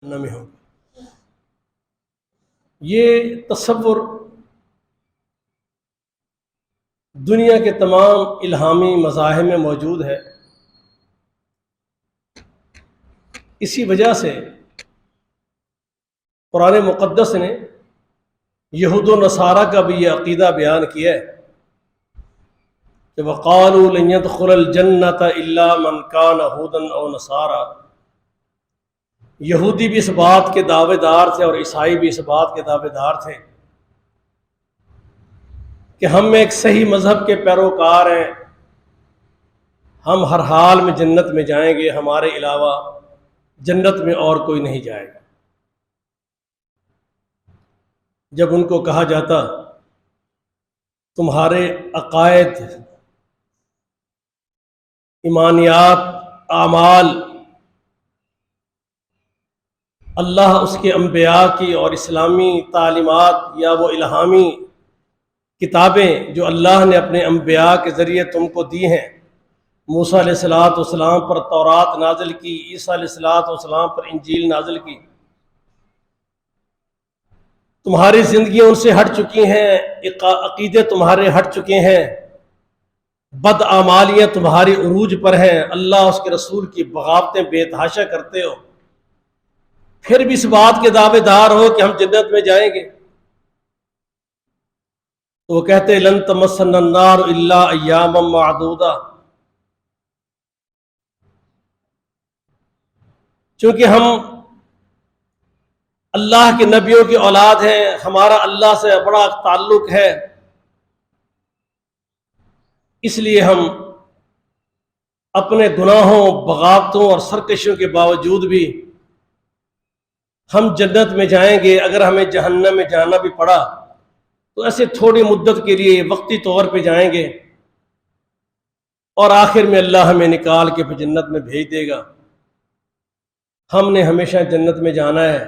میں ہوں۔ یہ تصور دنیا کے تمام الہامی مذاہب میں موجود ہے۔ اسی وجہ سے قرآن مقدس نے یہود و نصارہ کا بھی یہ عقیدہ بیان کیا ہے کہ وَقَالُوا لَن يَدْخُلَ الْجَنَّةَ إِلَّا مَنْ كَانَ هُودًا أَوْ نَصَارَىٰ۔ یہودی بھی اس بات کے دعوے دار تھے اور عیسائی بھی اس بات کے دعوے دار تھے کہ ہم ایک صحیح مذہب کے پیروکار ہیں، ہم ہر حال میں جنت میں جائیں گے، ہمارے علاوہ جنت میں اور کوئی نہیں جائے گا۔ جب ان کو کہا جاتا تمہارے عقائد، ایمانیات، اعمال اللہ اس کے انبیاء کی اور اسلامی تعلیمات یا وہ الہامی کتابیں جو اللہ نے اپنے انبیاء کے ذریعے تم کو دی ہیں، موسیٰ علیہ السلام پر تورات نازل کی، عیسیٰ علیہ السلام پر انجیل نازل کی، تمہاری زندگیاں ان سے ہٹ چکی ہیں، عقیدے تمہارے ہٹ چکے ہیں، بد اعمالیاں تمہاری عروج پر ہیں، اللہ اس کے رسول کی بغاوتیں بے تحاشا کرتے ہو، پھر بھی اس بات کے دعوے دار ہو کہ ہم جنت میں جائیں گے۔ تو وہ کہتے لن تمسنا النار الا ایاما معدودہ، چونکہ ہم اللہ کے نبیوں کی اولاد ہیں، ہمارا اللہ سے بڑا تعلق ہے، اس لیے ہم اپنے گناہوں، بغاوتوں اور سرکشیوں کے باوجود بھی ہم جنت میں جائیں گے۔ اگر ہمیں جہنم میں جانا بھی پڑا تو ایسے تھوڑی مدت کے لیے وقتی طور پہ جائیں گے، اور آخر میں اللہ ہمیں نکال کے پھر جنت میں بھیج دے گا، ہم نے ہمیشہ جنت میں جانا ہے۔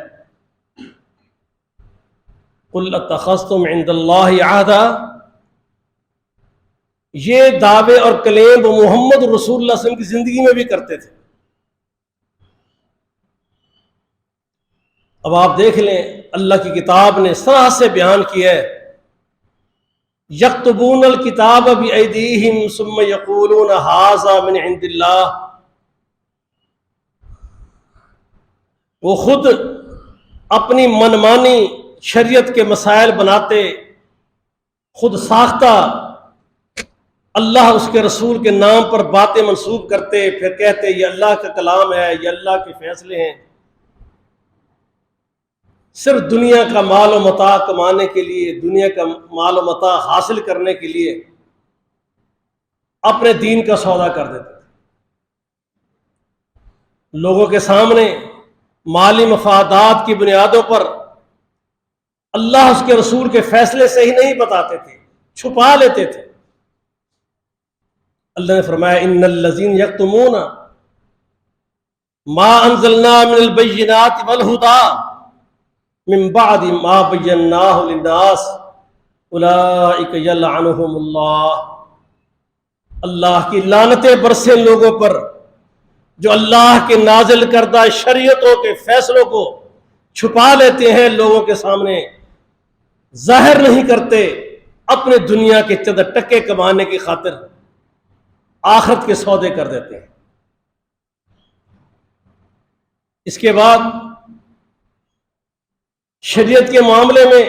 قُلْ اتَّخَذْتُمْ عِندَ اللَّهِ عَهْدًا، یہ دعوے اور کلیم وہ محمد رسول اللہ صلی اللہ علیہ وسلم کی زندگی میں بھی کرتے تھے۔ اب آپ دیکھ لیں، اللہ کی کتاب نے صراحت سے بیان کیا ہے یکتبون الکتاب بایدیہم ثم یقولون ھذا من عند اللہ، وہ خود اپنی منمانی شریعت کے مسائل بناتے، خود ساختہ اللہ اس کے رسول کے نام پر باتیں منسوب کرتے، پھر کہتے یہ اللہ کا کلام ہے، یہ اللہ کے فیصلے ہیں، صرف دنیا کا مال و متاع کمانے کے لیے، دنیا کا مال و متاع حاصل کرنے کے لیے اپنے دین کا سودا کر دیتے تھے۔ لوگوں کے سامنے مالی مفادات کی بنیادوں پر اللہ اس کے رسول کے فیصلے صحیح نہیں بتاتے تھے، چھپا لیتے تھے۔ اللہ نے فرمایا ان الذین یکتمون ما انزلنا من البینات والہدی من بعد ما بیناہ للناس اولئک یلعنہم اللہ، اللہ کی لعنتیں برسیں لوگوں پر جو اللہ کے نازل کردہ شریعتوں کے فیصلوں کو چھپا لیتے ہیں، لوگوں کے سامنے ظاہر نہیں کرتے، اپنے دنیا کے چند ٹکے کمانے کی خاطر آخرت کے سودے کر دیتے ہیں۔ اس کے بعد شریعت کے معاملے میں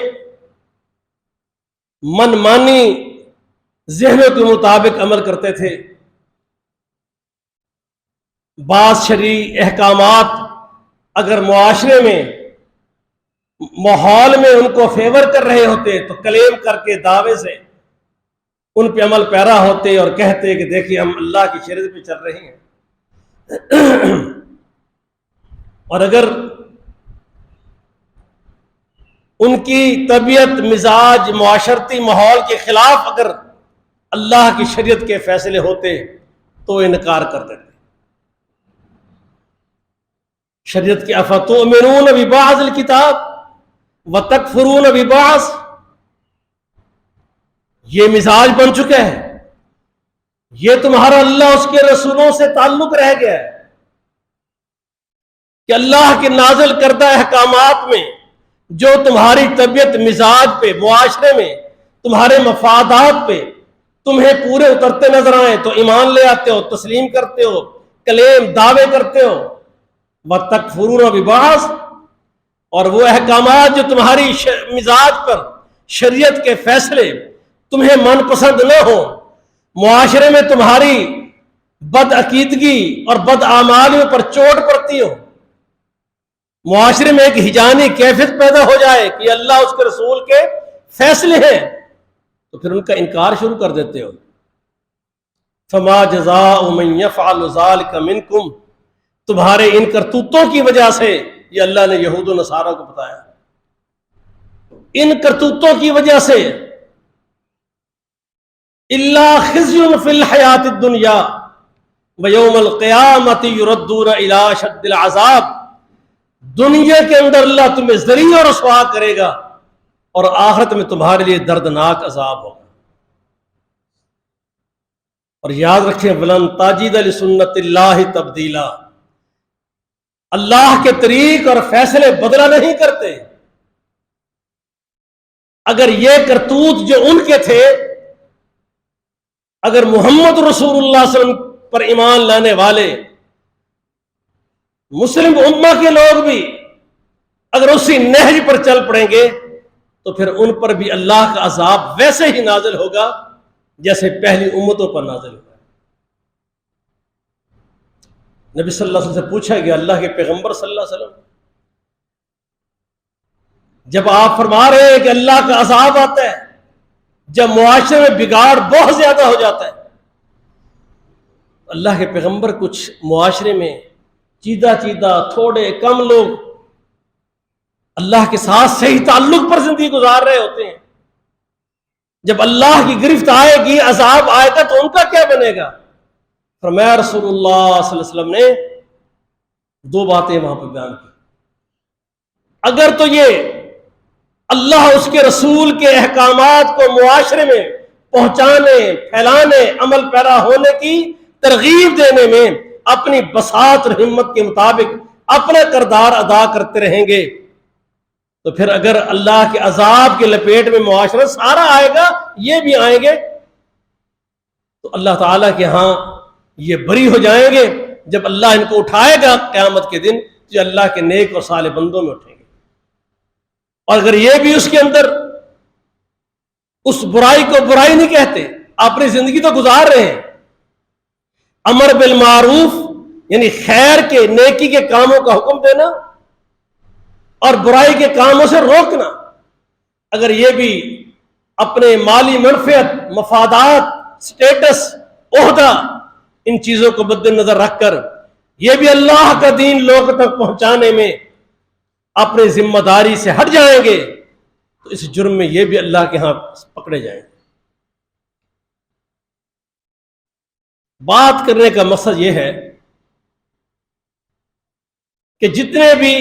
من مانی ذہنوں کے مطابق عمل کرتے تھے۔ بعض شرعی احکامات اگر معاشرے میں، ماحول میں ان کو فیور کر رہے ہوتے تو کلیم کر کے دعوے سے ان پہ عمل پیرا ہوتے اور کہتے کہ دیکھیے ہم اللہ کی شریعت پہ چل رہے ہیں۔ اور اگر ان کی طبیعت، مزاج، معاشرتی ماحول کے خلاف اگر اللہ کی شریعت کے فیصلے ہوتے تو انکار کر دیتے۔ شریعت کے افتؤمنون ببعض الکتاب وتکفرون ببعض، یہ مزاج بن چکا ہے، یہ تمہارا اللہ اس کے رسولوں سے تعلق رہ گیا ہے۔ کہ اللہ کے نازل کردہ احکامات میں جو تمہاری طبیعت مزاج پہ، معاشرے میں تمہارے مفادات پہ تمہیں پورے اترتے نظر آئیں تو ایمان لے آتے ہو، تسلیم کرتے ہو، کلیم دعوے کرتے ہو۔ وَتَكْفُرُونَ بِبَعْضٍ، اور وہ احکامات جو تمہاری مزاج پر شریعت کے فیصلے تمہیں من پسند نہ ہو، معاشرے میں تمہاری بد عقیدگی اور بد اعمالیوں پر چوٹ پڑتی ہو، معاشرے میں ایک ہجانی کیفیت پیدا ہو جائے کہ اللہ اس کے رسول کے فیصلے ہیں، تو پھر ان کا انکار شروع کر دیتے ہو۔ فما جزاء من يفعل ذلك منکم، تمہارے ان کرتوتوں کی وجہ سے، یہ اللہ نے یہود و نصارہ کو بتایا، ان کرتوتوں کی وجہ سے الا خزي في الحیات الدنیا ویوم القیامۃ یردون الی اشد العذاب، دنیا کے اندر اللہ تمہیں ذلیل اور رسوا کرے گا اور آخرت میں تمہارے لیے دردناک عذاب ہوگا۔ اور یاد رکھیں وَلَن تَجِدَ لِسُنَّتِ اللَّهِ تَبْدِيلًا، اللہ کے طریق اور فیصلے بدلا نہیں کرتے۔ اگر یہ کرتوت جو ان کے تھے، اگر محمد رسول اللہ صلی اللہ علیہ وسلم پر ایمان لانے والے مسلم امہ کے لوگ بھی اگر اسی نہج پر چل پڑیں گے تو پھر ان پر بھی اللہ کا عذاب ویسے ہی نازل ہوگا جیسے پہلی امتوں پر نازل ہوا۔ نبی صلی اللہ علیہ وسلم سے پوچھا گیا، اللہ کے پیغمبر صلی اللہ علیہ وسلم، جب آپ فرما رہے ہیں کہ اللہ کا عذاب آتا ہے جب معاشرے میں بگاڑ بہت زیادہ ہو جاتا ہے، اللہ کے پیغمبر کچھ معاشرے میں چیدہ تھوڑے کم لوگ اللہ کے ساتھ صحیح تعلق پر زندگی گزار رہے ہوتے ہیں، جب اللہ کی گرفت آئے گی، عذاب آئے گا تو ان کا کیا بنے گا؟ فرمایا رسول اللہ صلی اللہ علیہ وسلم نے دو باتیں وہاں پہ بیان کی۔ اگر تو یہ اللہ اس کے رسول کے احکامات کو معاشرے میں پہنچانے، پھیلانے، عمل پیرا ہونے کی ترغیب دینے میں اپنی بساط اور ہمت کے مطابق اپنا کردار ادا کرتے رہیں گے، تو پھر اگر اللہ کے عذاب کے لپیٹ میں معاشرہ سارا آئے گا، یہ بھی آئیں گے، تو اللہ تعالیٰ کے ہاں یہ بری ہو جائیں گے۔ جب اللہ ان کو اٹھائے گا قیامت کے دن تو اللہ کے نیک اور صالح بندوں میں اٹھیں گے۔ اور اگر یہ بھی اس کے اندر اس برائی کو برائی نہیں کہتے، اپنی زندگی تو گزار رہے ہیں، امر بالمعروف یعنی خیر کے، نیکی کے کاموں کا حکم دینا اور برائی کے کاموں سے روکنا، اگر یہ بھی اپنے مالی منفعت، مفادات، سٹیٹس، عہدہ، ان چیزوں کو مد نظر رکھ کر یہ بھی اللہ کا دین لوگوں تک پہنچانے میں اپنی ذمہ داری سے ہٹ جائیں گے تو اس جرم میں یہ بھی اللہ کے ہاں پکڑے جائیں گے۔ بات کرنے کا مقصد یہ ہے کہ جتنے بھی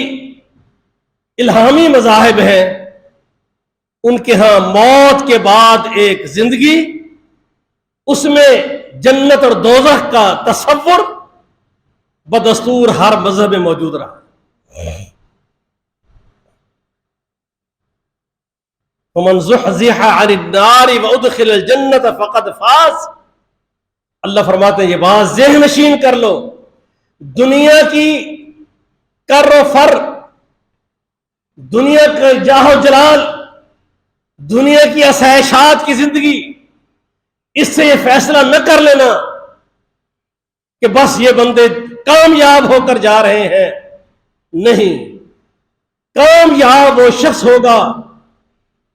الہامی مذاہب ہیں ان کے ہاں موت کے بعد ایک زندگی، اس میں جنت اور دوزخ کا تصور بدستور ہر مذہب میں موجود رہا۔ وَمَنْ زُحْزِحَ عَنِ النَّارِ وَأُدْخِلَ الْجَنَّةَ فَقَدْ فَازَ، اللہ فرماتے ہیں یہ بات ذہن نشین کر لو، دنیا کی کر و فر، دنیا کا جاہ و جلال، دنیا کی آسائشات کی زندگی، اس سے یہ فیصلہ نہ کر لینا کہ بس یہ بندے کامیاب ہو کر جا رہے ہیں، نہیں، کامیاب وہ شخص ہوگا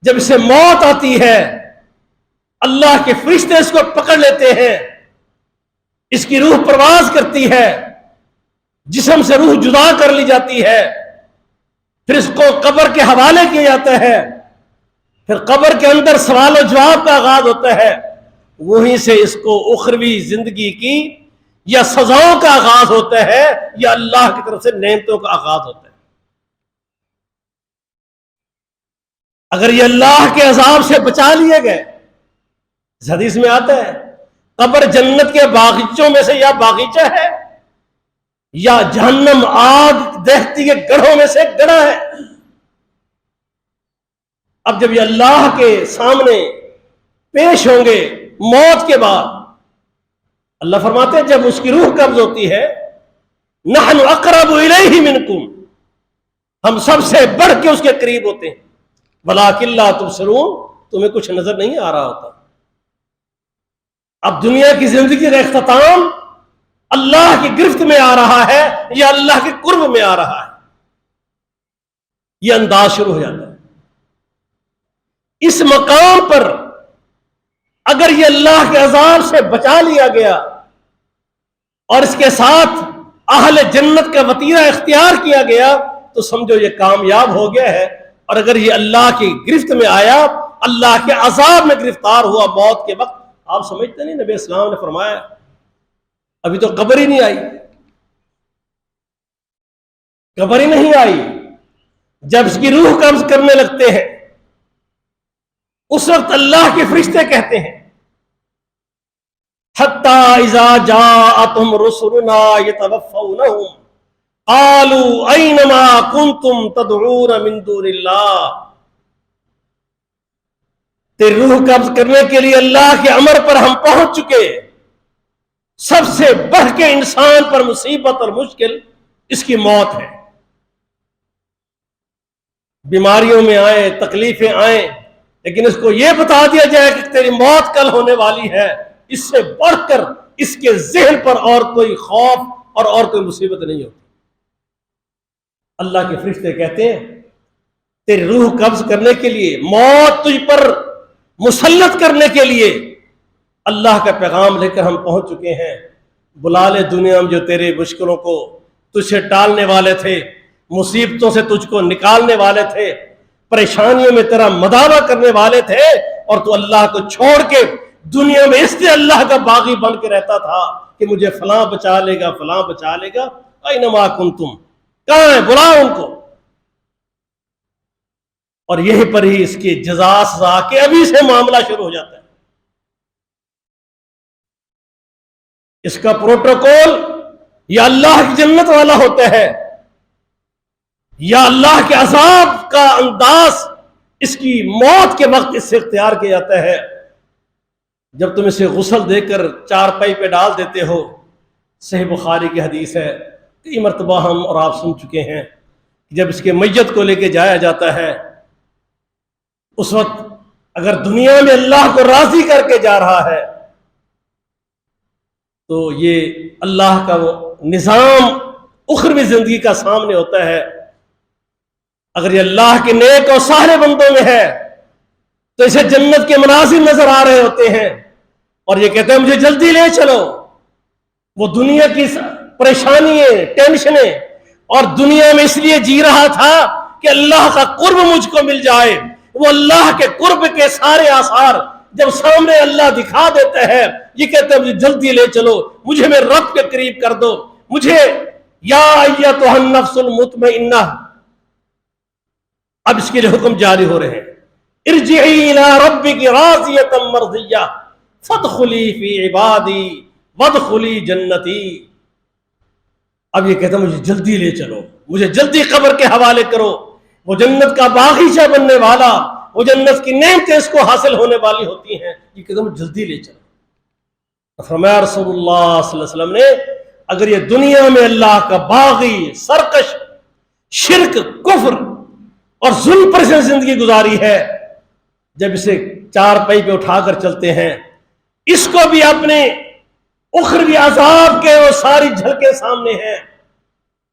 جب اسے موت آتی ہے، اللہ کے فرشتے اس کو پکڑ لیتے ہیں، اس کی روح پرواز کرتی ہے، جسم سے روح جدا کر لی جاتی ہے، پھر اس کو قبر کے حوالے کیا جاتا ہے، پھر قبر کے اندر سوال و جواب کا آغاز ہوتا ہے، وہیں سے اس کو اخروی زندگی کی یا سزاؤں کا آغاز ہوتا ہے یا اللہ کی طرف سے نعمتوں کا آغاز ہوتا ہے۔ اگر یہ اللہ کے عذاب سے بچا لیے گئے، اس حدیث میں آتا ہے قبر جنت کے باغیچوں میں سے یا باغیچہ ہے یا جہنم آگ دہتی کے گڑھوں میں سے گڑھا ہے۔ اب جب یہ اللہ کے سامنے پیش ہوں گے موت کے بعد، اللہ فرماتے ہیں جب اس کی روح قبض ہوتی ہے، نحن اقرب الیہ منکم، ہم سب سے بڑھ کے اس کے قریب ہوتے ہیں، ولکن لا تبصرون، تمہیں کچھ نظر نہیں آ رہا ہوتا۔ اب دنیا کی زندگی کا اختتام اللہ کی گرفت میں آ رہا ہے یا اللہ کے قرب میں آ رہا ہے، یہ انداز شروع ہو جاتا ہے۔ اس مقام پر اگر یہ اللہ کے عذاب سے بچا لیا گیا اور اس کے ساتھ اہل جنت کا وطیرہ اختیار کیا گیا تو سمجھو یہ کامیاب ہو گیا ہے، اور اگر یہ اللہ کی گرفت میں آیا، اللہ کے عذاب میں گرفتار ہوا موت کے وقت، آپ سمجھتے نہیں نبی اسلام نے فرمایا ابھی تو قبر ہی نہیں آئی، قبر ہی نہیں آئی، جب اس کی روح قبض کرنے لگتے ہیں اس وقت اللہ کے فرشتے کہتے ہیں حتی اذا جاءتهم رسلنا يتوفونهم قالوا اینما کنتم تدعون من دون اللہ، تیری روح قبض کرنے کے لیے اللہ کے امر پر ہم پہنچ چکے۔ سب سے بڑھ کے انسان پر مصیبت اور مشکل اس کی موت ہے۔ بیماریوں میں آئیں، تکلیفیں آئیں، لیکن اس کو یہ بتا دیا جائے کہ تیری موت کل ہونے والی ہے، اس سے بڑھ کر اس کے ذہن پر اور کوئی خوف اور کوئی مصیبت نہیں ہوتی۔ اللہ کے فرشتے کہتے ہیں تیری روح قبض کرنے کے لیے، موت تجھ پر مسلط کرنے کے لیے اللہ کا پیغام لے کر ہم پہنچ چکے ہیں۔ بلا لے دنیا میں جو تیرے مشکلوں کو تجھ سے ٹالنے والے تھے، مصیبتوں سے تجھ کو نکالنے والے تھے، پریشانیوں میں تیرا مداوع کرنے والے تھے، اور تو اللہ کو چھوڑ کے دنیا میں اس لیے اللہ کا باغی بن کے رہتا تھا کہ مجھے فلاں بچا لے گا، فلاں بچا لے گا۔ اینما کنتم، کہاں ہیں؟ بلاؤ ان کو۔ اور یہیں پر ہی اس کی جزا سزا کے ابھی سے معاملہ شروع ہو جاتا ہے۔ اس کا پروٹوکول یا اللہ کی جنت والا ہوتا ہے یا اللہ کے عذاب کا انداز اس کی موت کے وقت اس سے اختیار کیا جاتا ہے۔ جب تم اسے غسل دے کر چارپائی پہ ڈال دیتے ہو، صحیح بخاری کی حدیث ہے، کئی مرتبہ ہم اور آپ سن چکے ہیں، جب اس کے میت کو لے کے جایا جاتا ہے اس وقت اگر دنیا میں اللہ کو راضی کر کے جا رہا ہے تو یہ اللہ کا وہ نظام اخروی زندگی کا سامنے ہوتا ہے۔ اگر یہ اللہ کے نیک اور صالح بندوں میں ہے تو اسے جنت کے مناظر نظر آ رہے ہوتے ہیں اور یہ کہتے ہیں مجھے جلدی لے چلو۔ وہ دنیا کی پریشانیاں، ٹینشنیں اور دنیا میں اس لیے جی رہا تھا کہ اللہ کا قرب مجھ کو مل جائے۔ وہ اللہ کے قرب کے سارے آثار جب سامنے اللہ دکھا دیتا ہے، یہ کہتے ہیں مجھے جلدی لے چلو، مجھے میرے رب کے قریب کر دو، مجھے یا ایتھا النفس المطمئنہ۔ اب اس کے لیے حکم جاری ہو رہے ہیں ارجعی الی ربک راضیۃ مرضیہ فادخلی فی عبادی وادخلی جنتی۔ اب یہ کہتا ہے مجھے جلدی لے چلو، مجھے جلدی قبر کے حوالے کرو۔ وہ جنت کا باغیچہ بننے والا، وہ جنت کی نعمتیں اس کو حاصل ہونے والی ہوتی ہیں، یہ کہتا ہے مجھے جلدی لے چلو۔ فرمایا رسول اللہ صلی اللہ علیہ وسلم نے اگر یہ دنیا میں اللہ کا باغی، سرکش، شرک، کفر اور ظلم پر سے زندگی گزاری ہے، جب اسے چار پائی پہ اٹھا کر چلتے ہیں، اس کو بھی اپنے اخروی عذاب کے وہ ساری جھلکیں سامنے ہیں،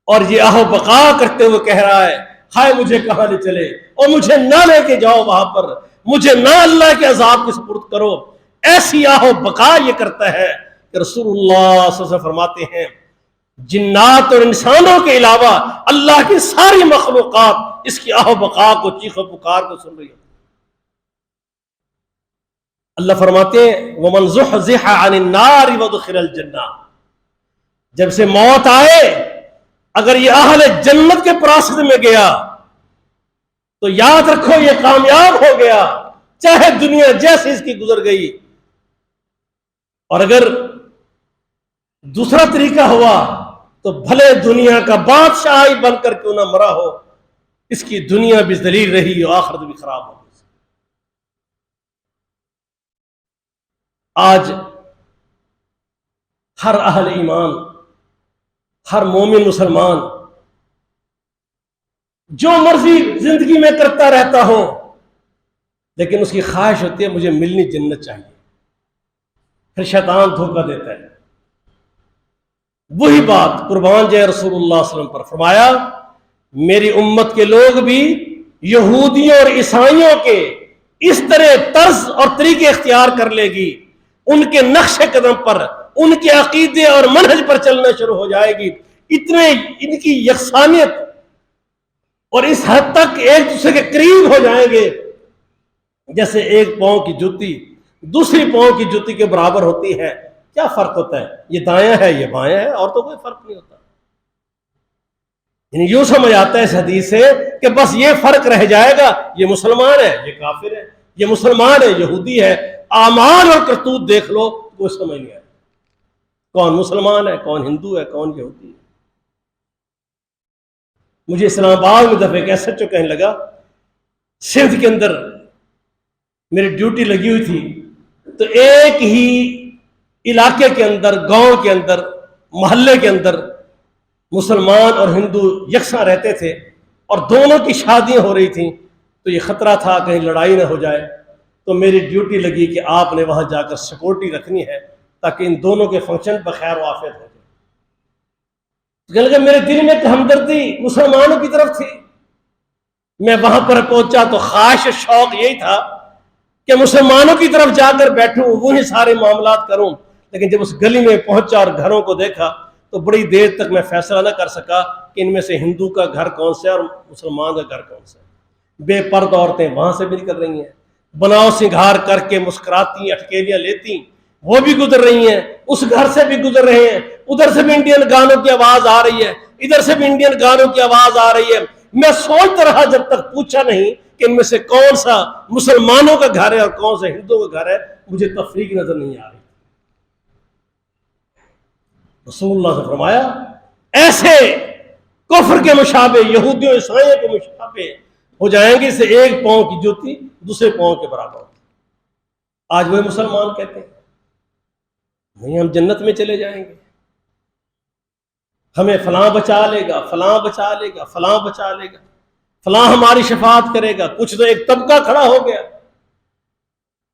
اور یہ آہو بقا کرتے ہوئے کہہ رہا ہے ہائے مجھے کہاں لے چلے، اور مجھے نہ لے کے جاؤ وہاں پر، مجھے نہ اللہ کے عذاب کے سپرد کرو۔ ایسی آہو بقا یہ کرتا ہے کہ رسول اللہ صلی اللہ علیہ وسلم فرماتے ہیں جنات اور انسانوں کے علاوہ اللہ کی ساری مخلوقات اس کی آہو بقا کو، چیخ و پکار کو سن رہی ہے۔ اللہ فرماتے ہیں وَمَنْ زُحْزِحَ عَنِ النَّارِ وَدُخِلَ الْجَنَّةِ، جب سے موت آئے اگر یہ اہل جنت کے پراسد میں گیا تو یاد رکھو یہ کامیاب ہو گیا، چاہے دنیا جیسے اس کی گزر گئی۔ اور اگر دوسرا طریقہ ہوا تو بھلے دنیا کا بادشاہ ہی بن کر کیوں نہ مرا ہو، اس کی دنیا بھی ذلیل رہی اور آخرت بھی خراب ہو گئی۔ آج ہر اہل ایمان، ہر مومن مسلمان جو مرضی زندگی میں کرتا رہتا ہو، لیکن اس کی خواہش ہوتی ہے مجھے ملنی جنت چاہیے، پھر شیطان دھوکہ دیتا ہے۔ وہی بات قربان جائے رسول اللہ صلی اللہ علیہ وسلم پر، فرمایا میری امت کے لوگ بھی یہودیوں اور عیسائیوں کے اس طرح طرز اور طریقے اختیار کر لے گی، ان کے نقش قدم پر، ان کے عقیدے اور منہج پر چلنا شروع ہو جائے گی، اتنے ان کی یکسانیت اور اس حد تک ایک دوسرے کے قریب ہو جائیں گے جیسے ایک پاؤں کی جوتی دوسری پاؤں کی جوتی کے برابر ہوتی ہے۔ کیا فرق ہوتا ہے؟ یہ دایاں ہے یہ بایاں ہے، اور تو کوئی فرق نہیں ہوتا۔ یعنی یوں سمجھ آتا ہے اس حدیث سے کہ بس یہ فرق رہ جائے گا، یہ مسلمان ہے یہ کافر ہے، یہ مسلمان ہے یہودی ہے، اعمال اور کرتوت دیکھ لو کوئی سمجھ نہیں آئے کون مسلمان ہے کون ہندو ہے کون یہودی ہے۔ مجھے اسلام آباد میں دفعہ ایک ایس ایچ او کہنے لگا، سندھ کے اندر میری ڈیوٹی لگی ہوئی تھی، تو ایک ہی علاقے کے اندر، گاؤں کے اندر، محلے کے اندر مسلمان اور ہندو یکساں رہتے تھے، اور دونوں کی شادیاں ہو رہی تھیں، تو یہ خطرہ تھا کہیں لڑائی نہ ہو جائے، تو میری ڈیوٹی لگی کہ آپ نے وہاں جا کر سیکورٹی رکھنی ہے تاکہ ان دونوں کے فنکشن بخیر و عافیت ہو جائے۔ کہ میرے دل میں ایک ہمدردی مسلمانوں کی طرف تھی، میں وہاں پر پہنچا تو خواہش شوق یہی تھا کہ مسلمانوں کی طرف جا کر بیٹھوں، وہی سارے معاملات کروں، لیکن جب اس گلی میں پہنچا اور گھروں کو دیکھا تو بڑی دیر تک میں فیصلہ نہ کر سکا کہ ان میں سے ہندو کا گھر کون سا ہے اور مسلمان کا گھر کون سا ہے۔ بے پرد عورتیں وہاں سے بھی نکل رہی ہیں، بناؤ سنگھار کر کے مسکراتی اٹکیلیاں لیتی وہ بھی گزر رہی ہیں، اس گھر سے بھی گزر رہے ہیں، ادھر سے بھی انڈین گانوں کی آواز آ رہی ہے، ادھر سے بھی انڈین گانوں کی آواز آ رہی ہے۔ میں سوچتا رہا جب تک پوچھا نہیں کہ ان میں سے کون سا مسلمانوں کا گھر ہے اور کون سا ہندوؤں کا گھر ہے، مجھے تفریق نظر نہیں آ رہی۔ رسول اللہ نے فرمایا ایسے کفر کے مشابہ، یہودیوں عیسائیوں کے مشابہ ہو جائیں گے، سے ایک پاؤں کی جوتی دوسرے پاؤں کے برابر ہوتی۔ آج وہ مسلمان کہتے ہیں نہیں ہم جنت میں چلے جائیں گے، ہمیں فلاں بچا لے گا، فلاں بچا لے گا، فلاں بچا لے گا، فلاں ہماری شفاعت کرے گا۔ کچھ تو ایک طبقہ کھڑا ہو گیا،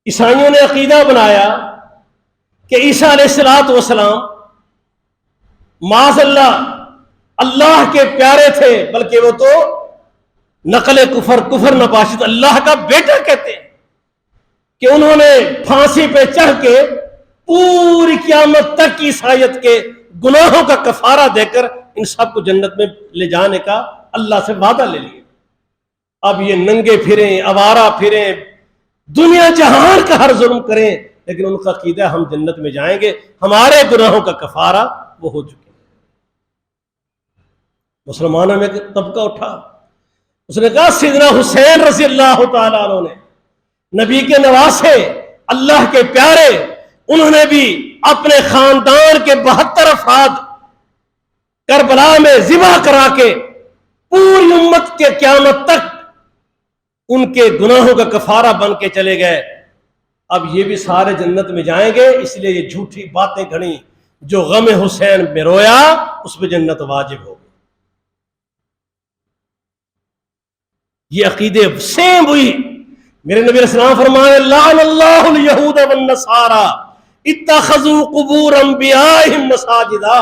عیسائیوں نے عقیدہ بنایا کہ عیسیٰ علیہ السلام معاذ اللہ کے پیارے تھے، بلکہ وہ تو نقل کفر نباشد اللہ کا بیٹا کہتے ہیں، کہ انہوں نے پھانسی پہ چڑھ کے پوری قیامت تک کی عیسائیت کے گناہوں کا کفارہ دے کر ان سب کو جنت میں لے جانے کا اللہ سے وعدہ لے لیا۔ اب یہ ننگے پھریں، آوارہ پھریں، دنیا جہان کا ہر ظلم کریں، لیکن ان کا عقیدہ ہم جنت میں جائیں گے، ہمارے گناہوں کا کفارہ وہ ہو چکے۔ مسلمانوں میں طبقہ اٹھا، اس نے کہا سیدنا حسین رضی اللہ تعالیٰ عنہ نے، نبی کے نواسے، اللہ کے پیارے، انہوں نے بھی اپنے خاندان کے 72 افراد کربلا میں ذبح کرا کے پوری امت کے قیامت تک ان کے گناہوں کا کفارہ بن کے چلے گئے۔ اب یہ بھی سارے جنت میں جائیں گے، اس لیے یہ جھوٹی باتیں گھڑی، جو غم حسین میں رویا اس پہ جنت واجب ہو گئی۔ یہ عقیدے سیم ہوئی۔ میرے نبی علیہ السلام فرمائے لعن اللہ الیہود والنصارى اتخذوا قبور انبیائہم مساجدا،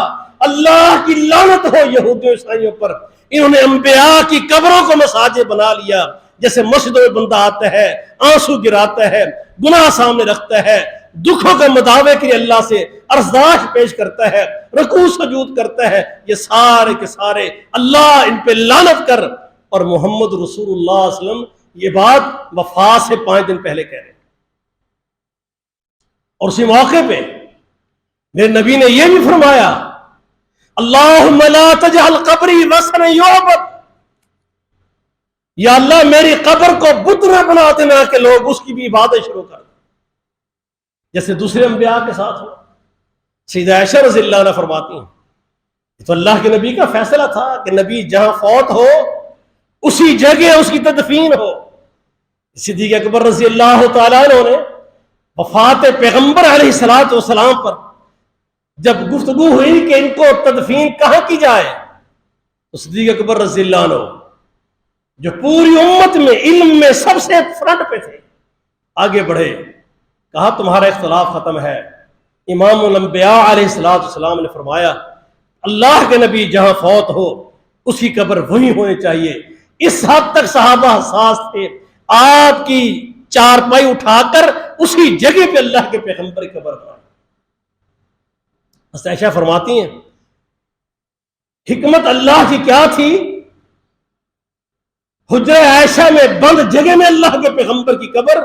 اللہ کی لعنت ہو یہودیوں عیسائیوں پر، انہوں نے انبیاء کی قبروں کو مساجد بنا لیا۔ جیسے مسجدوں میں بندہ آتا ہے، آنسو گراتا ہے، گناہ سامنے رکھتا ہے، دکھوں کا مداوے کے لیے اللہ سے ارزاش پیش کرتا ہے، رکوع سجود کرتا ہے، یہ سارے کے سارے اللہ ان پہ لعنت کر، اور محمد رسول اللہ صلی اللہ علیہ وسلم یہ بات وفات سے 5 دن پہلے کہہ رہے ہیں۔ اور اسی موقع پہ میرے نبی نے یہ بھی فرمایا اللہم لا تجعل قبری وثنا یعبد، یا اللہ میری قبر کو بت نہ بنا دینا کہ لوگ اس کی بھی عبادت شروع کر دیں، جیسے دوسرے انبیاء کے ساتھ ہو۔ سیدہ عائشہ رضی اللہ عنہ فرماتی ہیں تو اللہ کے نبی کا فیصلہ تھا کہ نبی جہاں فوت ہو اسی جگہ اس کی تدفین ہو۔ صدیق اکبر رضی اللہ تعالیٰ عنہ نے وفات پیغمبر علیہ الصلوۃ والسلام پر جب گفتگو ہوئی کہ ان کو تدفین کہاں کی جائے، تو صدیق اکبر رضی اللہ عنہ جو پوری امت میں علم میں سب سے فرنٹ پہ تھے، آگے بڑھے، کہا تمہارا اختلاف ختم ہے۔ امام الانبیاء علیہ الصلوۃ والسلام نے فرمایا اللہ کے نبی جہاں فوت ہو اس کی قبر وہی ہونی چاہیے۔ اس حد تک صحابہ حساس تھے، آپ کی چارپائی اٹھا کر اسی جگہ پہ اللہ کے پیغمبر کی قبر بنائی۔ عائشہ فرماتی ہیں حکمت اللہ کی کیا تھی، حجرہ عائشہ میں بند جگہ میں اللہ کے پیغمبر کی قبر،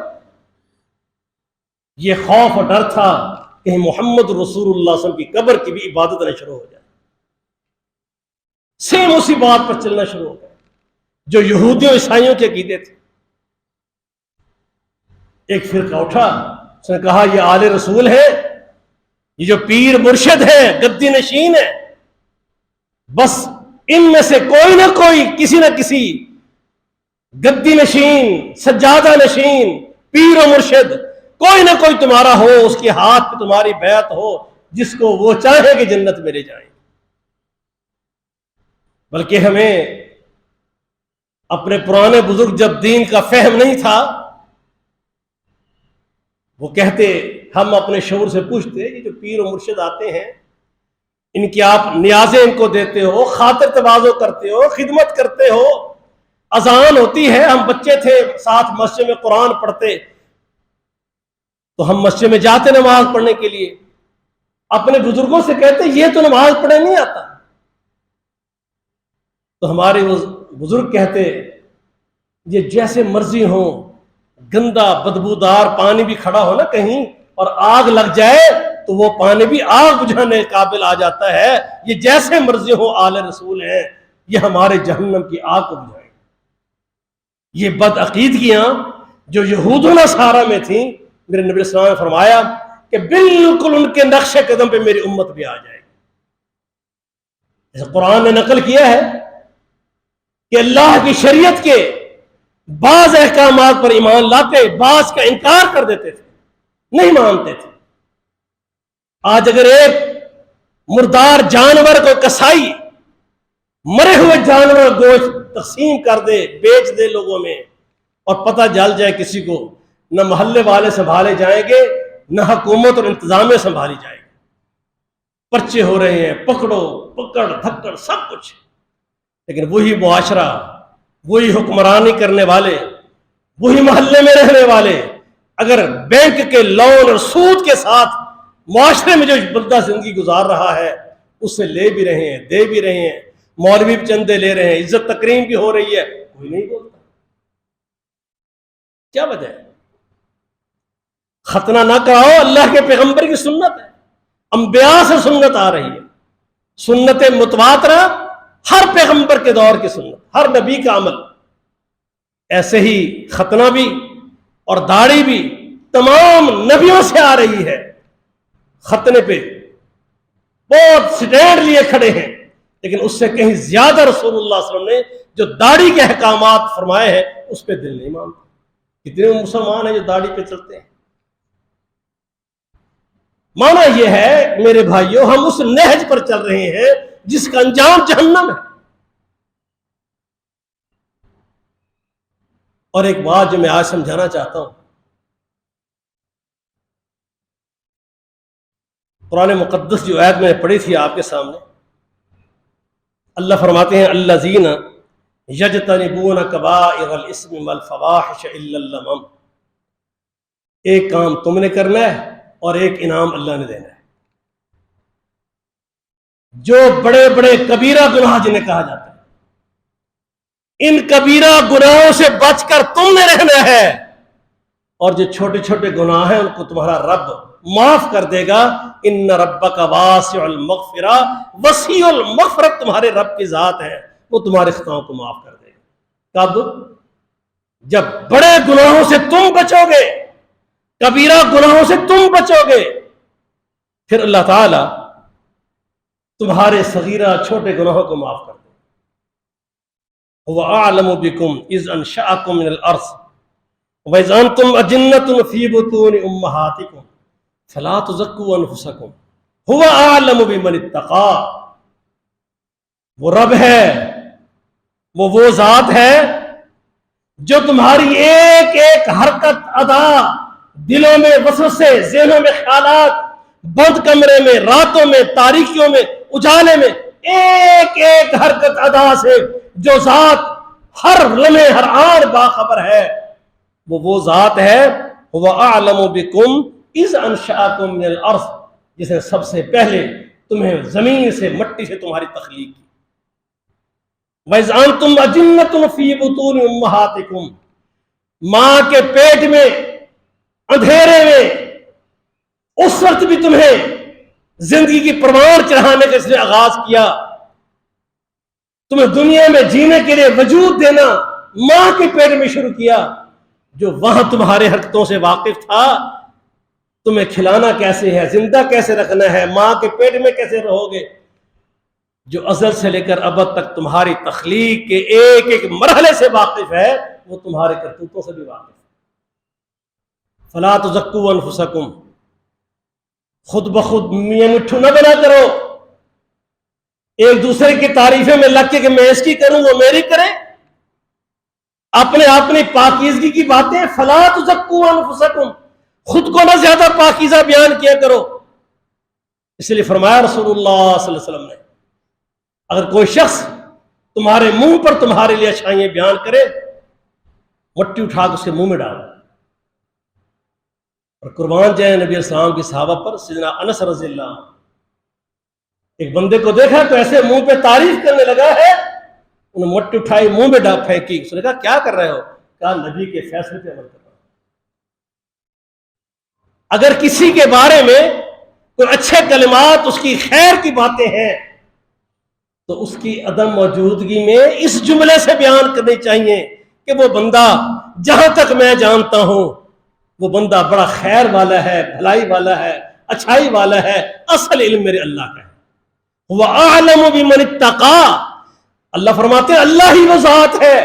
یہ خوف اور ڈر تھا کہ محمد رسول اللہ صلی اللہ علیہ وسلم کی قبر کی بھی عبادت نہ شروع ہو جائے۔ سیم اسی بات پر چلنا شروع ہو گیا جو یہودیوں عیسائیوں کے عقیدے تھے۔ ایک فرقہ اٹھا، اس نے کہا یہ آل رسول ہے، یہ جو پیر مرشد ہے، گدی نشین ہے، بس ان میں سے کوئی نہ کوئی کسی نہ کسی گدی نشین، سجادہ نشین، پیر و مرشد کوئی نہ کوئی تمہارا ہو، اس کے ہاتھ پہ تمہاری بیعت ہو، جس کو وہ چاہے کہ جنت میں لے جائیں۔ بلکہ ہمیں اپنے پرانے بزرگ جب دین کا فہم نہیں تھا، وہ کہتے، ہم اپنے شعور سے پوچھتے یہ جو پیر و مرشد آتے ہیں ان کی آپ نیازیں ان کو دیتے ہو، خاطر تواضع کرتے ہو، خدمت کرتے ہو، اذان ہوتی ہے، ہم بچے تھے ساتھ مسجد میں قرآن پڑھتے تو ہم مسجد میں جاتے نماز پڑھنے کے لیے، اپنے بزرگوں سے کہتے یہ تو نماز پڑھنے نہیں آتا، تو ہمارے بزرگ کہتے یہ جیسے مرضی ہو، گندا بدبودار پانی بھی کھڑا ہو نا کہیں اور آگ لگ جائے تو وہ پانی بھی آگ بجھانے قابل آ جاتا ہے، یہ جیسے مرضی ہو آل رسول ہیں، یہ ہمارے جہنم کی آگ کو بجھائیں۔ یہ بد عقیدگیاں جو یہود و نصارہ میں تھیں، میرے نبی صلی اللہ علیہ وسلم نے فرمایا کہ بالکل ان کے نقش قدم پہ میری امت بھی آ جائے گی۔ جیسے قرآن نے نقل کیا ہے کہ اللہ کی شریعت کے بعض احکامات پر ایمان لاتے، بعض کا انکار کر دیتے تھے، نہیں مانتے تھے۔ آج اگر ایک مردار جانور کو کسائی مرے ہوئے جانور کا گوشت تقسیم کر دے، بیچ دے لوگوں میں، اور پتہ جل جائے کسی کو، نہ محلے والے سنبھالے جائیں گے، نہ حکومت اور انتظامیہ سنبھالی جائے گی، پرچے ہو رہے ہیں، پکڑو پکڑ دھکڑ سب کچھ، لیکن وہی معاشرہ، وہی حکمرانی کرنے والے، وہی محلے میں رہنے والے اگر بینک کے لون اور سود کے ساتھ معاشرے میں جو بلدہ زندگی گزار رہا ہے اس سے لے بھی رہے ہیں، دے بھی رہے ہیں، مولوی بھی چندے لے رہے ہیں، عزت تکریم بھی ہو رہی ہے، کوئی نہیں بولتا، کیا وجہ ہے؟ ختنہ نہ کراؤ، اللہ کے پیغمبر کی سنت ہے، انبیاء سے سنت آ رہی ہے، سنت متواترہ ہر پیغمبر کے دور کی سنت، ہر نبی کا عمل۔ ایسے ہی ختنہ بھی اور داڑھی بھی تمام نبیوں سے آ رہی ہے۔ ختنے پہ بہت سٹینڈ لیے کھڑے ہیں، لیکن اس سے کہیں زیادہ رسول اللہ صلی اللہ علیہ وسلم نے جو داڑھی کے احکامات فرمائے ہیں اس پہ دل نہیں مانتے۔ کتنے مسلمان ہیں جو داڑھی پہ چلتے ہیں؟ مانا یہ ہے میرے بھائیوں، ہم اس نہج پر چل رہے ہیں جس کا انجام جہنم ہے۔ اور ایک بات جو میں آج سمجھانا چاہتا ہوں، قرآن مقدس جو آیت میں نے پڑھی تھی آپ کے سامنے، اللہ فرماتے ہیں الذین یجتنبون کبائر الاسم والفواحش الا اللمم، ایک کام تم نے کرنا ہے اور ایک انعام اللہ نے دینا ہے۔ جو بڑے بڑے کبیرہ گناہ جنہیں کہا جاتا ہے، ان کبیرہ گناہوں سے بچ کر تم نے رہنا ہے، اور جو چھوٹے چھوٹے گناہ ہیں ان کو تمہارا رب معاف کر دے گا۔ ان ربک واسع المغفرہ، وسیع المغفرت تمہارے رب کی ذات ہے، وہ تمہارے خطاؤں کو معاف کر دے گا۔ کب؟ جب بڑے گناہوں سے تم بچو گے، کبیرہ گناہوں سے تم بچو گے، پھر اللہ تعالی تمہارے صغیرہ چھوٹے گناہوں کو معاف کر دے. هو اعلم بكم اذ انشأكم من الارض واذ انتم اجنة في بطون امهاتكم فلا تزكوا انفسكم هو اعلم بمن اتقى. وہ رب ہے، وہ ذات ہے جو تمہاری ایک ایک حرکت، ادا، دلوں میں وسوسے، ذہنوں میں خیالات، بند کمرے میں، راتوں میں، تاریکیوں میں، اجالے میں، ایک ایک حرکت ادا سے جو ذات ہر لمحے ہر آن باخبر ہے، وہ ذات ہے. وہ اعلم بکم اذ انشأکم من الارض، جس نے سب سے پہلے تمہیں زمین سے، مٹی سے تمہاری تخلیق کی. وَإِذْ أَنْتُمْ أَجِنَّةٌ فِي بُطُونِ أُمَّهَاتِكُمْ، ماں کے پیٹ میں، اندھیرے میں، اس وقت بھی تمہیں زندگی کی پروان چڑھانے کا اس نے آغاز کیا. تمہیں دنیا میں جینے کے لیے وجود دینا ماں کے پیٹ میں شروع کیا. جو وہاں تمہارے حرکتوں سے واقف تھا، تمہیں کھلانا کیسے ہے، زندہ کیسے رکھنا ہے، ماں کے پیٹ میں کیسے رہو گے، جو ازل سے لے کر ابد تک تمہاری تخلیق کے ایک ایک مرحلے سے واقف ہے، وہ تمہارے کرتوتوں سے بھی واقف ہے. فلا تزکوا انفسکم، خود بخود میاں مٹھو نہ بنا کرو، ایک دوسرے کی تعریفیں میں لگ کے کہ میں اس کی کروں وہ میری کرے، اپنی پاکیزگی کی باتیں. فلا تزکوا انفسکم، خود کو نہ زیادہ پاکیزہ بیان کیا کرو. اس لیے فرمایا رسول اللہ صلی اللہ علیہ وسلم نے، اگر کوئی شخص تمہارے منہ پر تمہارے لیے اچھائیاں بیان کرے، مٹی اٹھا کے اس کے منہ میں ڈالو. اور قربان جائے نبی السلام کی صحابہ پر. سیدنا انس رضی اللہ عنہ ایک بندے کو دیکھا تو ایسے منہ پہ تعریف کرنے لگا ہے، انہوں نے مٹی اٹھائی، منہ میں پھینکی. اس نے کہا کیا کر رہے ہو؟ کہا نبی کے فیصلے پہ عمل کر رہا ہوں. اگر کسی کے بارے میں کوئی اچھے کلمات، اس کی خیر کی باتیں ہیں، تو اس کی عدم موجودگی میں اس جملے سے بیان کرنی چاہیے کہ وہ بندہ، جہاں تک میں جانتا ہوں، وہ بندہ بڑا خیر والا ہے، بھلائی والا ہے، اچھائی والا ہے، اصل علم میرے اللہ کا ہے. وَأَعْلَمُ بِمَنِ اتَّقَىٰ، اللہ فرماتے ہیں اللہ ہی وہ ذات ہے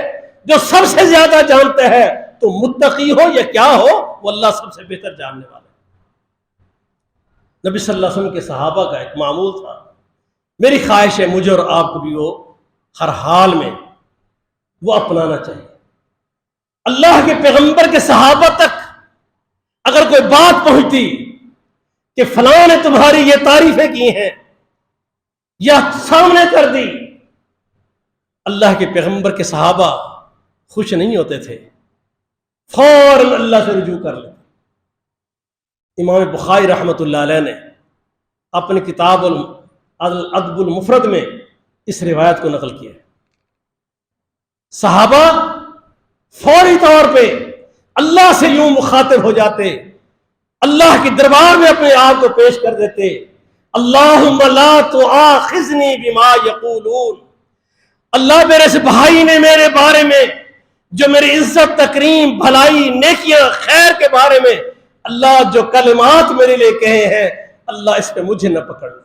جو سب سے زیادہ جانتا ہے. تو متقی ہو یا کیا ہو، وہ اللہ سب سے بہتر جاننے والا ہے. نبی صلی اللہ علیہ وسلم کے صحابہ کا ایک معمول تھا، میری خواہش ہے مجھے اور آپ کو بھی وہ ہر حال میں وہ اپنانا چاہیے. اللہ کے پیغمبر کے صحابہ تک اگر کوئی بات پہنچتی کہ فلاں نے تمہاری یہ تعریفیں کی ہیں یا سامنے کر دی، اللہ کے پیغمبر کے صحابہ خوش نہیں ہوتے تھے، فوراً اللہ سے رجوع کر لیتے. امام بخاری رحمۃ اللہ علیہ نے اپنی کتاب الادب المفرد میں اس روایت کو نقل کیا ہے. صحابہ فوری طور پہ اللہ سے یوں مخاطب ہو جاتے، اللہ کے دربار میں اپنے آپ کو پیش کر دیتے. اللہم لا تؤاخذنی بما یقولون، اللہ میرے سے بھائی نے میرے بارے میں جو میری عزت، تکریم، بھلائی، نیکیاں، خیر کے بارے میں اللہ جو کلمات میرے لیے کہے ہیں، اللہ اس پہ مجھے نہ پکڑنا،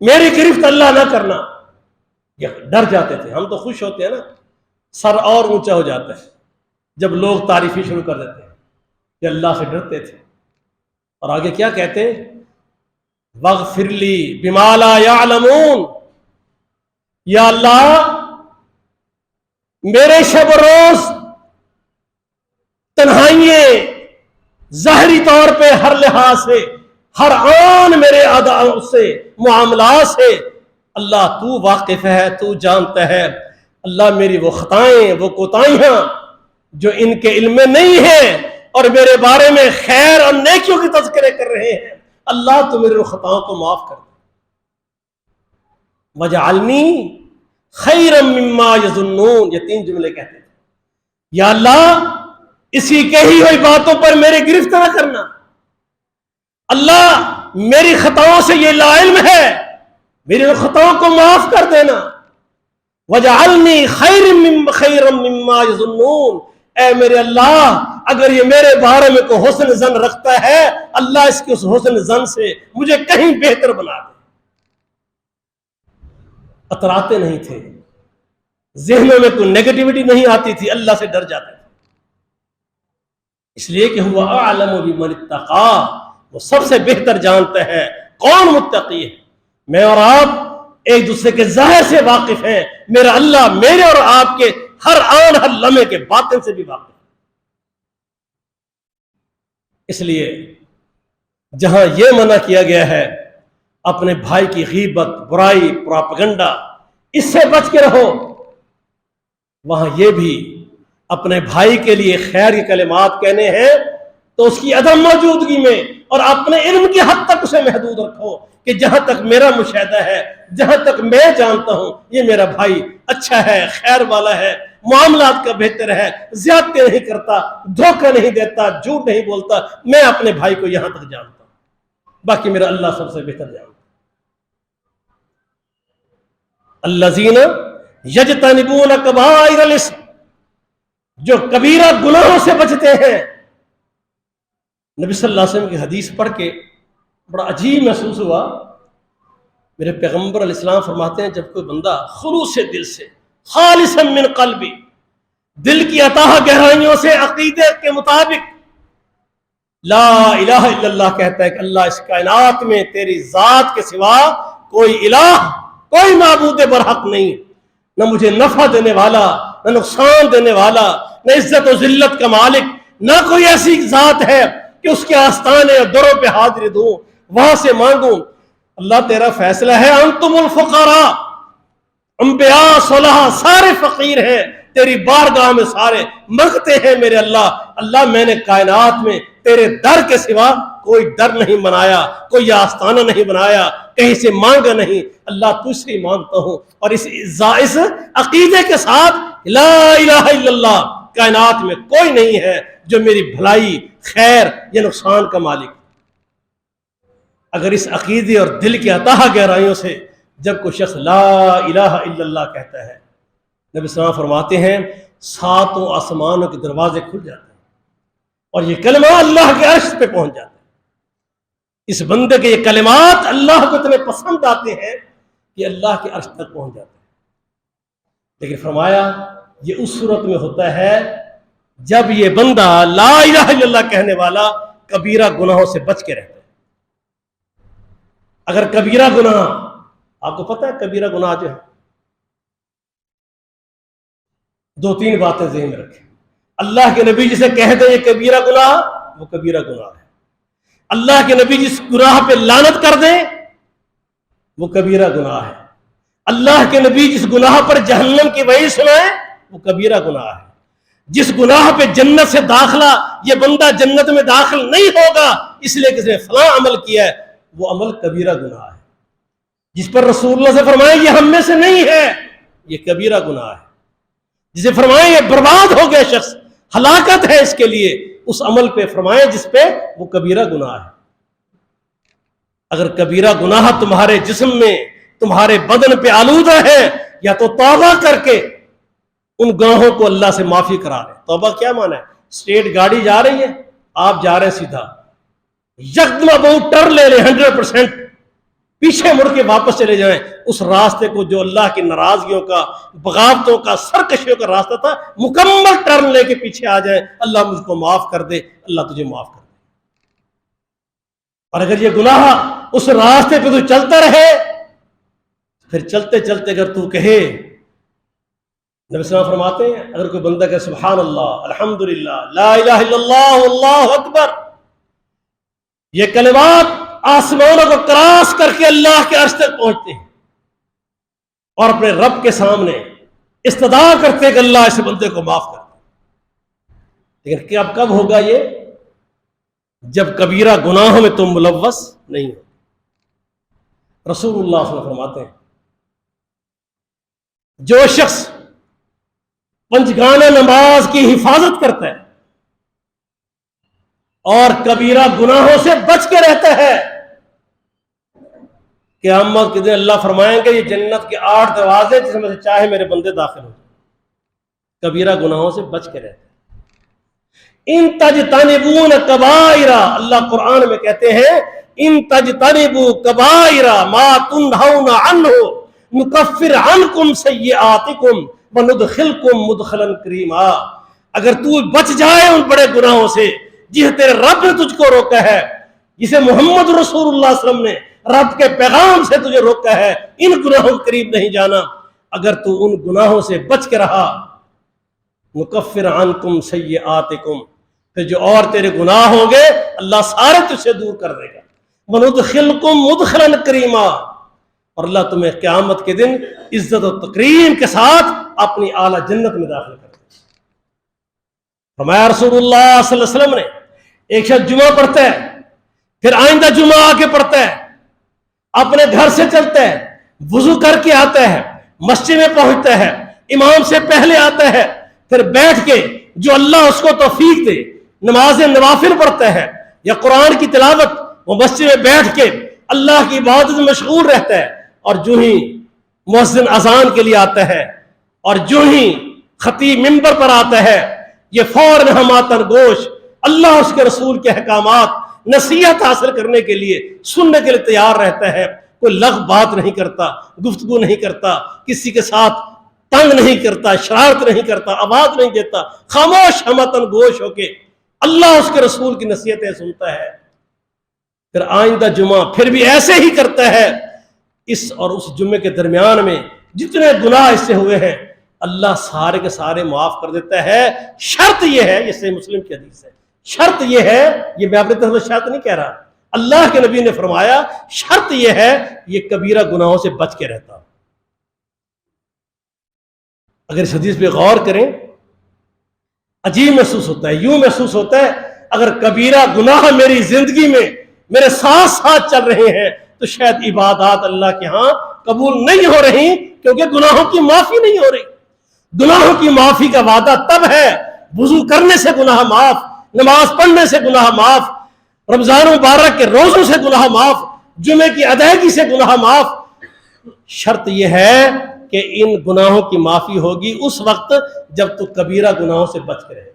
میری گرفت اللہ نہ کرنا. یہ ڈر جاتے تھے. ہم تو خوش ہوتے ہیں نا، سر اور اونچا ہو جاتا ہے جب لوگ تعریفی شروع کر دیتے ہیں. کہ اللہ سے ڈرتے تھے. اور آگے کیا کہتے ہیں؟ وَاغْفِرْ لِي بِمَا لَا يَعْلَمُونَ، یا اللہ میرے شب و روز تنہائییں، ظاہری طور پہ ہر لحاظ سے، ہر آن میرے اداؤں سے، معاملات سے اللہ تو واقف ہے، تو جانتا ہے. اللہ میری وہ خطائیں، وہ کوتاہیاں جو ان کے علم میں نہیں ہیں اور میرے بارے میں خیر اور نیکیوں کی تذکرے کر رہے ہیں، اللہ تو میری خطاؤں کو معاف کر دے. وَجَعَلْنِي خَيْرًا مِّمَّا يَظُنُّونَ، یہ 3 جملے کہتے ہیں. یا اللہ اسی کہی ہوئی باتوں پر میری گرفت نہ کرنا، اللہ میری خطاؤں سے یہ لا علم ہے، میری خطاؤں کو معاف کر دینا. وَجَعَلْنِي خَيْرًا مِّمَّا يَظُنُّونَ، اے میرے اللہ اگر یہ میرے بارے میں کوئی حسن زن رکھتا ہے، اللہ اس کے اس حسن زن سے مجھے کہیں بہتر بنا دے. اتراتے نہیں تھے، ذہنوں میں کوئی نیگیٹیوٹی نہیں آتی تھی، اللہ سے ڈر جاتے تھے، اس لیے کہ ہوا اعلم بمن اتقا، وہ سب سے بہتر جانتا ہے کون متقی ہے۔ میں اور آپ ایک دوسرے کے ظاہر سے واقف ہیں، میرا اللہ میرے اور آپ کے ہر آن ہر لمحے کے باطن سے بھی واقف ہے۔ اس لیے جہاں یہ منع کیا گیا ہے اپنے بھائی کی غیبت، برائی، پراپگنڈا، اس سے بچ کے رہو، وہاں یہ بھی اپنے بھائی کے لیے خیر کے کلمات کہنے ہیں تو اس کی عدم موجودگی میں اور اپنے علم کی حد تک اسے محدود رکھو کہ جہاں تک میرا مشاہدہ ہے، جہاں تک میں جانتا ہوں یہ میرا بھائی اچھا ہے، خیر والا ہے، معاملات کا بہتر ہے، زیادتی نہیں کرتا، دھوکہ نہیں دیتا، جھوٹ نہیں بولتا، میں اپنے بھائی کو یہاں تک جانتا ہوں، باقی میرا اللہ سب سے بہتر جانتا ہے۔ الذین یجتنبون کبائر الاسم، جو کبیرہ گناہوں سے بچتے ہیں۔ نبی صلی اللہ علیہ وسلم کی حدیث پڑھ کے بڑا عجیب محسوس ہوا۔ میرے پیغمبر علیہ السلام فرماتے ہیں جب کوئی بندہ خلوص سے دل سے، خالصا من قلبی، دل کی اتاہ گہرائیوں سے عقیدے کے مطابق لا الہ الا اللہ کہتا ہے کہ اللہ اس کائنات میں تیری ذات کے سوا کوئی الہ، کوئی معبود برحق نہیں، نہ مجھے نفع دینے والا، نہ نقصان دینے والا، نہ عزت و ذلت کا مالک، نہ کوئی ایسی ذات ہے کہ اس کے آستانے اور دروں پہ حاضر دوں، وہاں سے مانگوں۔ اللہ تیرا فیصلہ ہے، انتم الفقراء، انبیاء صلحاء سارے فقیر ہیں، تیری بارگاہ میں سارے مانگتے ہیں میرے اللہ۔ اللہ میں نے کائنات میں تیرے در کے سوا کوئی در نہیں بنایا، کوئی آستانہ نہیں بنایا، کہیں سے مانگا نہیں، اللہ تجھ سے ہی مانگتا ہوں۔ اور اس عقیدے کے ساتھ لا الہ الا اللہ، کائنات میں کوئی نہیں ہے جو میری بھلائی، خیر یا نقصان کا مالک۔ اگر اس عقیدے اور دل کی اتاہ گہرائیوں سے جب کوئی شخص لا الہ الا اللہ کہتا ہے، نبی صلی اللہ علیہ وسلم فرماتے ہیں ساتوں آسمانوں کے دروازے کھل جاتے ہیں اور یہ کلمہ اللہ کے عرش پہ پہنچ جاتا ہے۔ اس بندے کے یہ کلمات اللہ کو اتنے پسند آتے ہیں کہ اللہ کے عرش تک پہنچ جاتے ہیں۔ لیکن فرمایا یہ اس صورت میں ہوتا ہے جب یہ بندہ لا الہ الا اللہ کہنے والا کبیرہ گناہوں سے بچ کے رہتا ہے۔ اگر کبیرہ گناہ، آپ کو پتہ ہے کبیرہ گناہ جو ہے، دو تین باتیں ذہن میں رکھیں۔ اللہ کے نبی جسے کہہ دیں یہ کبیرہ گناہ، وہ کبیرہ گناہ ہے۔ اللہ کے نبی جس گناہ پہ لعنت کر دیں وہ کبیرہ گناہ ہے۔ اللہ کے نبی جس گناہ پر جہنم کی وعید سنائیں وہ کبیرہ گناہ ہے۔ جس گناہ پہ جنت سے داخلہ، یہ بندہ جنت میں داخل نہیں ہوگا اس لیے کہ اس نے فلاں عمل کیا ہے، وہ عمل کبیرہ گناہ ہے۔ جس پر رسول اللہ سے فرمائے یہ ہم میں سے نہیں ہے، یہ کبیرہ گناہ ہے۔ جسے فرمائیں یہ برباد ہو گیا شخص، ہلاکت ہے اس کے لیے، اس عمل پہ فرمائیں جس پہ وہ کبیرہ گناہ ہے۔ اگر کبیرہ گناہ تمہارے جسم میں، تمہارے بدن پہ آلودہ ہے، یا تو توبہ کر کے ان گناہوں کو اللہ سے معافی کرا لیں۔ توبہ کیا معنی ہے؟ اسٹریٹ گاڑی جا رہی ہے، آپ جا رہے ہیں سیدھا، یکدم بہت ٹرن لے لیں 100%، پیچھے مڑ کے واپس چلے جائیں اس راستے کو جو اللہ کی ناراضگیوں کا، بغاوتوں کا، سرکشیوں کا راستہ تھا، مکمل ٹرن لے کے پیچھے آ جائیں، اللہ مجھ کو معاف کر دے، اللہ تجھے معاف کر دے۔ اور اگر یہ گناہ اس راستے پہ تو چلتا رہے، پھر چلتے چلتے اگر تو کہے، نبی صلی اللہ علیہ وسلم فرماتے ہیں اگر کوئی بندہ کہے سبحان اللہ، الحمدللہ، لا الہ الا اللہ، اللہ اکبر، یہ کلمات آسمانوں کو کراس کر کے اللہ کے عرش تک پہنچتے ہیں اور اپنے رب کے سامنے استدعا کرتے ہیں کہ اللہ اس بندے کو معاف کر دے۔ لیکن اب کب ہوگا یہ؟ جب کبیرہ گناہوں میں تم ملوث نہیں ہو۔ رسول اللہ صلی اللہ علیہ وسلم فرماتے ہیں جو شخص پنجگانہ نماز کی حفاظت کرتا ہے اور کبیرہ گناہوں سے بچ کے رہتا ہے، قیامت کے دن اللہ فرمائیں گے یہ جنت کے 8 دروازے جس میں سے چاہے میرے بندے داخل ہو جائیں۔ کبیرہ گناہوں سے بچ کے رہتے ہیں۔ ان تجتنبون کبائر، اللہ قرآن میں کہتے ہیں ان تجتنبوا کبائر ما تنہون عنہ، نکفر عنکم سیئاتکم وندخلکم مدخلا کریما. اگر تو بچ جائے ان بڑے گناہوں سے جسے تیرے رب نے تجھ کو روکا ہے، جسے محمد رسول اللہ صلی اللہ علیہ وسلم نے رب کے پیغام سے تجھے روکا ہے، ان گناہوں کے قریب نہیں جانا، اگر تو ان گناہوں سے بچ کے رہا، نکفر عنکم سیئاتکم، پھر جو اور تیرے گناہ ہوں گے اللہ سارے تجھ سے دور کر دے گا. وندخلکم مدخلا کریما، اور اللہ تمہیں قیامت کے دن عزت و تکریم کے ساتھ اپنی اعلیٰ جنت میں داخل کر دے گا. فرمایا رسول اللہ صلی اللہ علیہ وسلم نے ایک شخص جمعہ پڑھتا ہے، پھر آئندہ جمعہ آ کے پڑھتا ہے، اپنے گھر سے چلتا ہے، وضو کر کے آتا ہے، مسجد میں پہنچتا ہے، امام سے پہلے آتا ہے، پھر بیٹھ کے جو اللہ اس کو توفیق دے نماز نوافل پڑھتا ہے یا قرآن کی تلاوت، وہ مسجد میں بیٹھ کے اللہ کی عبادت میں مشغول رہتا ہے، اور جو ہی مؤذن اذان کے لیے آتا ہے اور جو ہی خطیب منبر پر آتا ہے، یہ فوراً ہماتن گوش اللہ اس کے رسول کے احکامات نصیحت حاصل کرنے کے لیے سننے کے لیے تیار رہتا ہے. کوئی لغو بات نہیں کرتا، گفتگو نہیں کرتا، کسی کے ساتھ تنگ نہیں کرتا، شرارت نہیں کرتا، آواز نہیں دیتا، خاموش ہماتن گوش ہو کے اللہ اس کے رسول کی نصیحتیں سنتا ہے. پھر آئندہ جمعہ پھر بھی ایسے ہی کرتا ہے. اس اور اس جمعے کے درمیان میں جتنے گناہ اس سے ہوئے ہیں اللہ سارے کے سارے معاف کر دیتا ہے. شرط یہ ہے، یہ صحیح مسلم کی حدیث ہے، شرط یہ ہے، یہ میں اپنی طرف سے شرط نہیں کہہ رہا، اللہ کے نبی نے فرمایا شرط یہ ہے یہ کبیرہ گناہوں سے بچ کے رہتا. اگر اس حدیث پہ غور کریں عجیب محسوس ہوتا ہے، یوں محسوس ہوتا ہے اگر کبیرہ گناہ میری زندگی میں میرے ساتھ ساتھ چل رہے ہیں تو شاید عبادات اللہ کے ہاں قبول نہیں ہو رہی، کیونکہ گناہوں کی معافی نہیں ہو رہی. گناہوں کی معافی کا وعدہ تب ہے وضو کرنے سے گناہ معاف، نماز پڑھنے سے گناہ معاف، رمضان مبارک کے روزوں سے گناہ معاف، جمعے کی ادائیگی سے گناہ معاف. شرط یہ ہے کہ ان گناہوں کی معافی ہوگی اس وقت جب تو کبیرہ گناہوں سے بچ کے رہے.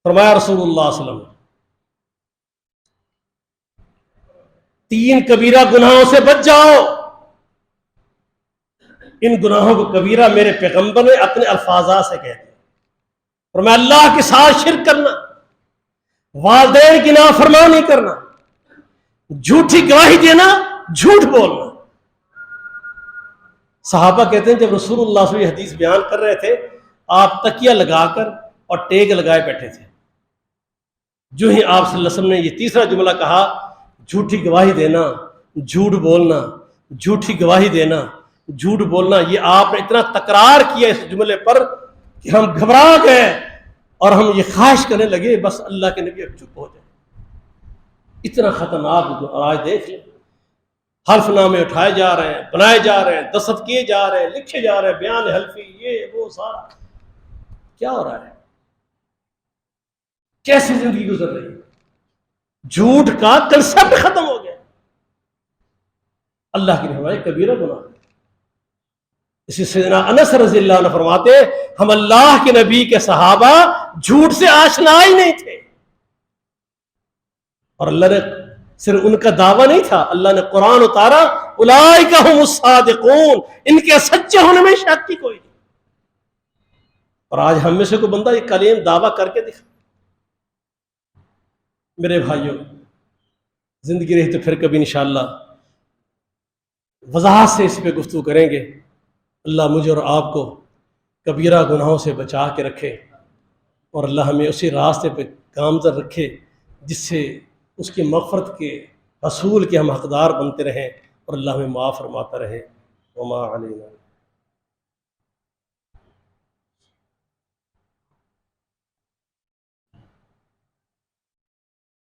فرمایا رسول اللہ صلی اللہ علیہ وسلم 3 کبیرہ گناہوں سے بچ جاؤ. ان گناہوں کو کبیرہ میرے پیغمبر نے اپنے الفاظات سے کہہ دیا. فرمایا اللہ کے ساتھ شرک کرنا، والدین کی نافرمانی کرنا، جھوٹی گواہی دینا، جھوٹ بولنا. صحابہ کہتے ہیں جب رسول اللہ صلی اللہ علیہ وسلم یہ حدیث بیان کر رہے تھے آپ تکیہ لگا کر اور ٹیک لگائے بیٹھے تھے. جو ہی آپ صلی اللہ علیہ وسلم نے یہ تیسرا جملہ کہا، جھوٹی گواہی دینا، جھوٹ بولنا، جھوٹی گواہی دینا، جھوٹ بولنا، یہ آپ نے اتنا تکرار کیا اس جملے پر کہ ہم گھبرا گئے اور ہم یہ خواہش کرنے لگے بس اللہ کے نبی اب چپ ہو جائے. اتنا خطرناک جو آج دیکھ لیں، حلف نامے اٹھائے جا رہے ہیں، بنائے جا رہے ہیں، دستخط کیے جا رہے ہیں، لکھے جا رہے ہیں، بیان حلفی، یہ وہ سارا کیا ہو رہا ہے؟ کیسی زندگی گزر رہی ہے؟ جھوٹ کا کنسپٹ ختم ہو گیا. اللہ کی رحمت کبیرہ گناہ. اسی سیدنا انس رضی اللہ عنہ فرماتے ہم اللہ کے نبی کے صحابہ جھوٹ سے آشنا ہی نہیں تھے، اور اللہ نے صرف ان کا دعویٰ نہیں تھا، اللہ نے قرآن اتارا اولئک ھم الصادقون، ان کے سچے ہونے میں شک کی کوئی نہیں. اور آج ہم میں سے کوئی بندہ یہ کلیم دعویٰ کر کے دکھا. میرے بھائیوں، زندگی رہی تو پھر کبھی انشاءاللہ وضاحت سے اس پہ گفتگو کریں گے. اللہ مجھے اور آپ کو کبیرہ گناہوں سے بچا کے رکھے، اور اللہ ہمیں اسی راستے پہ گامزن رکھے جس سے اس کی مغفرت کے حصول کے ہم حقدار بنتے رہیں، اور اللہ ہمیں معاف فرماتا رہے. وما علینا